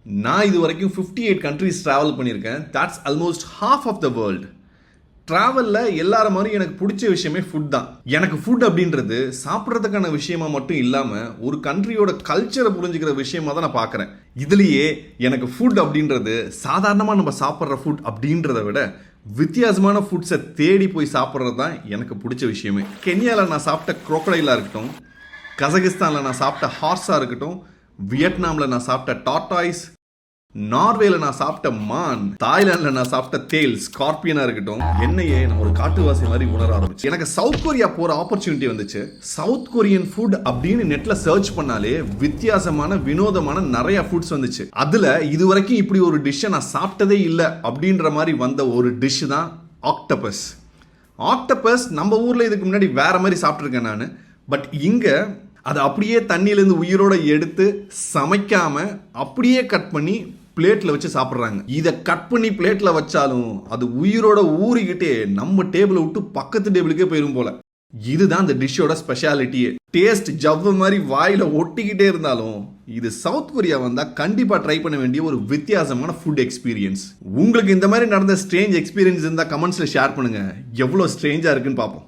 நான் இது வரைக்கும் 58 கண்ட்ரிஸ் ட்ராவல் பண்ணியிருக்கேன். That's almost half of the world. ட்ராவலில் எல்லார மாதிரி எனக்கு பிடிச்ச விஷயமே ஃபுட் தான். எனக்கு ஃபுட் அப்படின்றது சாப்பிட்றதுக்கான விஷயமா மட்டும் இல்லாமல் ஒரு கண்ட்ரியோட கல்ச்சரை புரிஞ்சுக்கிற விஷயமா தான் நான் பார்க்குறேன். இதுலேயே எனக்கு ஃபுட் அப்படின்றது சாதாரணமாக நம்ம சாப்பிட்ற ஃபுட் அப்படின்றத விட வித்தியாசமான ஃபுட்ஸை தேடி போய் சாப்பிட்றது தான் எனக்கு பிடிச்ச விஷயமே. கென்யாவில் நான் சாப்பிட்ட குரோக்கடைலாக இருக்கட்டும், கசகிஸ்தானில் நான் சாப்பிட்ட ஹார்ஸாக இருக்கட்டும், வியட்நாமில் நான் சாப்பிட்ட டாட்டாய்ஸ், நார்வேல நான் சாப்பிட்ட மான், தாய்லாந்துல நான் சாப்பிட்ட தேல் ஸ்கார்பியனா இருக்கட்டும், என்னையே நான் ஒரு காட்டுவாசி மாதிரி உணர ஆரம்பிச்சு. எனக்கு சவுத் கொரியா போற ஆப்பர்ச்சுனிட்டி வந்துச்சு. சவுத் கொரியன் ஃபுட் அப்படின்னு நெட்ல சர்ச் பண்ணாலே வித்தியாசமான வினோதமான நிறைய ஃபுட்ஸ் வந்துச்சு. அதுல இதுவரைக்கும் இப்படி ஒரு டிஷ்ஷை நான் சாப்பிட்டதே இல்லை அப்படின்ற மாதிரி வந்த ஒரு டிஷ் தான் ஆக்டோபஸ். ஆக்டோபஸ் நம்ம ஊர்ல இதுக்கு முன்னாடி வேற மாதிரி சாப்பிட்ருக்கேன் நான். பட் இங்க அதை அப்படியே தண்ணியிலேருந்து உயிரோட எடுத்து சமைக்காம அப்படியே கட் பண்ணி பிளேட்ல வச்சு சாப்பிட்றாங்க. இதை கட் பண்ணி பிளேட்ல வச்சாலும் அது உயிரோட ஊறிக்கிட்டே நம்ம டேபிளை விட்டு பக்கத்து டேபிளுக்கே போயிரும் போல. இதுதான் இந்த டிஷ்ஷோட ஸ்பெஷாலிட்டியே. டேஸ்ட் ஜவ்வு மாதிரி வாயில ஒட்டிக்கிட்டே இருந்தாலும் இது சவுத் கொரியா வந்தா கண்டிப்பா ட்ரை பண்ண வேண்டிய ஒரு வித்தியாசமான ஃபுட் எக்ஸ்பீரியன்ஸ். உங்களுக்கு இந்த மாதிரி நடந்த ஸ்ட்ரேஞ்ச் எக்ஸ்பீரியன்ஸ் இருந்தா கமெண்ட்ஸ்ல ஷேர் பண்ணுங்க. எவ்வளவு ஸ்ட்ரேஞ்சா இருக்குன்னு பார்ப்போம்.